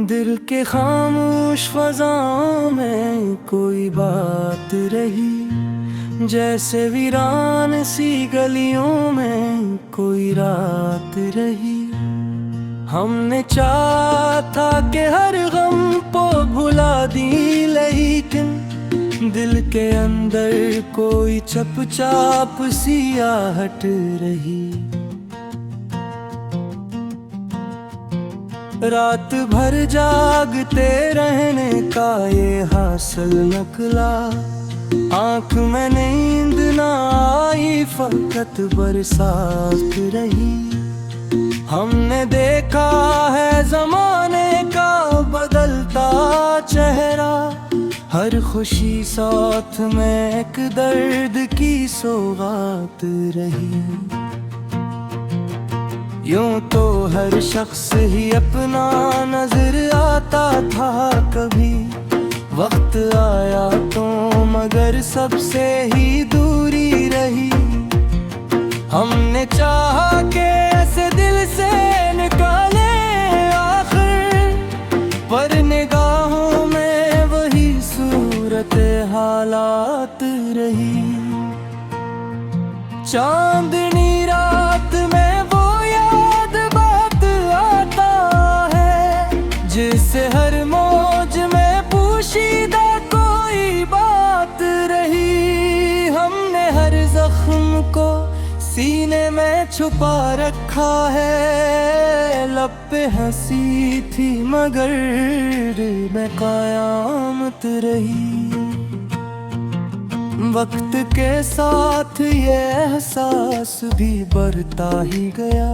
दिल के खामोश फजाओं में कोई बात रही, जैसे वीरान सी गलियों में कोई रात रही। हमने चाहा था कि हर गम को भुला दी, लेकिन दिल के अंदर कोई चुपचाप सी आहट रही। रात भर जागते रहने का ये हासिल निकला, आँख में नींद ना आई, फकत बरसात रही। हमने देखा है जमाने का बदलता चेहरा, हर खुशी साथ में एक दर्द की सौगात रही। यूं तो हर शख्स ही अपना नजर आता था, कभी वक्त आया तो मगर सबसे ही दूरी रही। हमने चाहा कि ऐसे दिल से निकाले आखिर, पर निगाहों में वही सूरत हालात रही। चांदनी रात में वो याद बात आता है, जिससे हर मौज में पोशीदा कोई बात रही। हमने हर जख्म को सीने में छुपा रखा है, लब पे हंसी थी मगर दिल में कयामत रही। वक्त के साथ ये एहसास भी बढ़ता ही गया,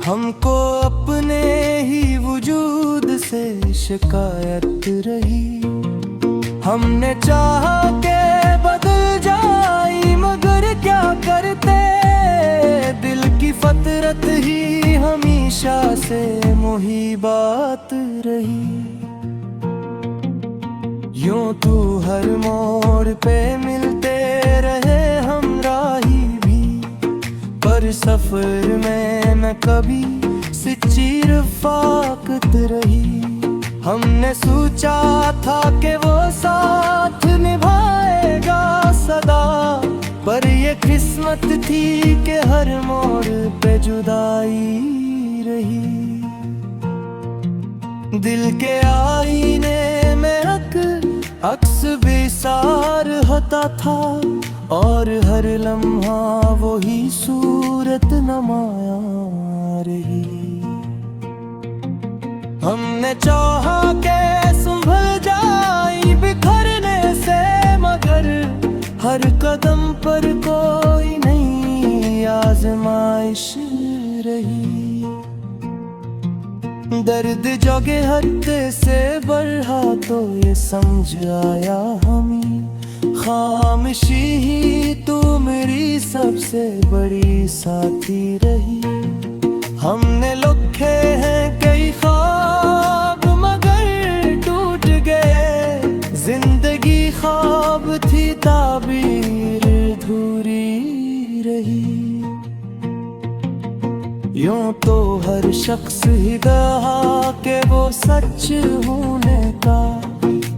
हमको अपने ही वजूद से शिकायत रही। हमने चाहा कि बदल जाए मगर क्या करते, दिल की फतरत ही हमेशा से मुहीबात रही। यूं तू हर मोड़ पे मिलते रहे हमराही भी, पर सफर में न कभी सच्ची रफाकत रही। हमने सोचा था कि वो साथ निभाएगा सदा, पर ये किस्मत थी कि हर मोड़ पे जुदाई रही। दिल के आईने में अक्स बेसार होता था, और हर लम्हा वही सूरत नमाया रही। हमने चाहा कि संभल जाए बिखरने से, मगर हर कदम पर कोई नई आजमाइश रही। दर्द जगे हत्ते से बढ़ा तो ये समझ आया हमें, खामोशी ही तू मेरी सबसे बड़ी साथी रही। हमने लिखे हैं कई ख्वाब मगर टूट गए, जिंदगी ख्वाब थी ताबीर अधूरी रही। यूं तो हर शख्स ही कहा कि वो सच होने का,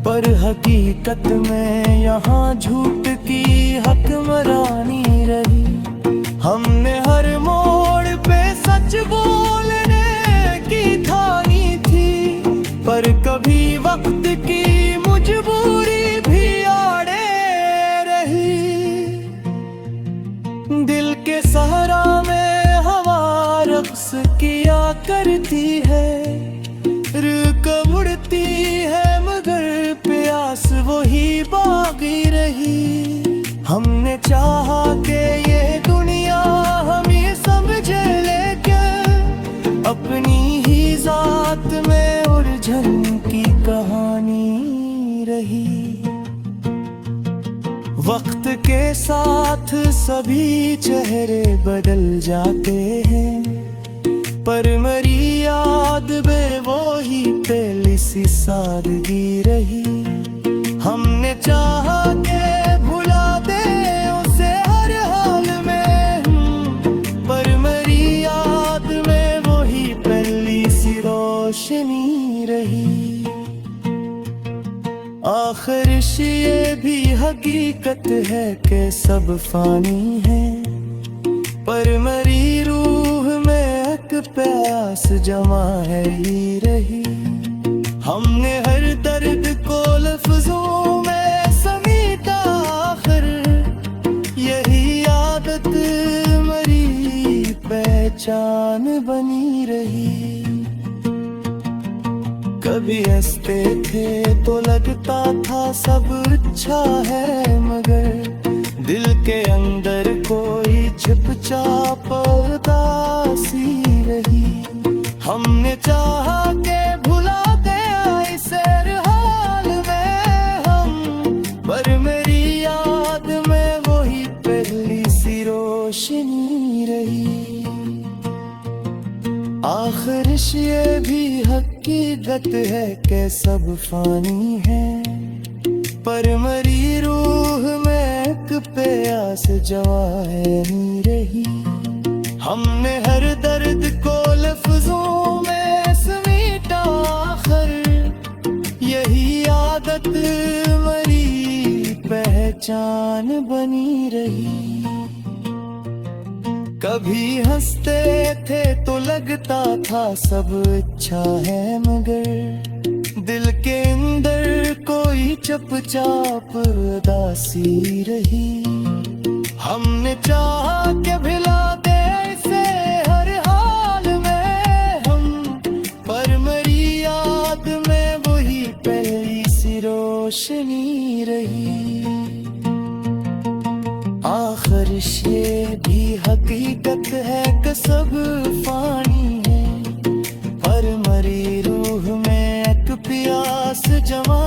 पर हकीकत में यहाँ झूठ की हुक्मरानी रही। हमने हर मोड़ पे सच बोलने की ठानी थी, पर कभी वक्त की मजबूरी भी आड़े रही। दिल के सहरा में रक्स किया करती है, रूह उड़ती है मगर प्यास वही बाकी रही। हमने चाहा कि ये दुनिया हमें समझे, लेकिन अपनी ही जात में उलझन की कहानी रही। वक्त के साथ सभी चेहरे बदल जाते हैं, पर मेरी याद में वो ही पहली सी सादगी रही। हमने चाहा कि भुला दे उसे हर हाल में, पर मेरी याद में वो ही पहली सी रोशनी रही। आखिर ये भी हकीकत है कि सब फानी है, पर मरी रूह में एक प्यास जमा है ही रही। हमने हर दर्द को लफ्जों में समेटा, आखिर यही आदत मरी पहचान बनी रही। कभी हंसते थे तो लगता था सब अच्छा है, मगर दिल के अंदर कोई चुपचाप उदासी रही। हमने चाहा के भुला गया इस हाल में हम, पर मेरी याद में वही पहली सी रोशनी रही। आखिर ये भी हकीकत है कि सब फानी है, पर मरी रूह में एक प्यास जवा है नहीं रही। हमने हर दर्द को लफ्जों में समेटा, आखिर यही आदत मरी पहचान बनी रही। कभी हंसते थे तो लगता था सब अच्छा है, मगर दिल के अंदर कोई चुपचाप उदासी रही। हमने चाहा कि भुला दे इसे हर हाल में हम, पर मेरी याद में वही पहली सी रोशनी रही। आखिर ये भी हकीकत है कि सब फानी है, पर मरी रूह में एक प्यास जमा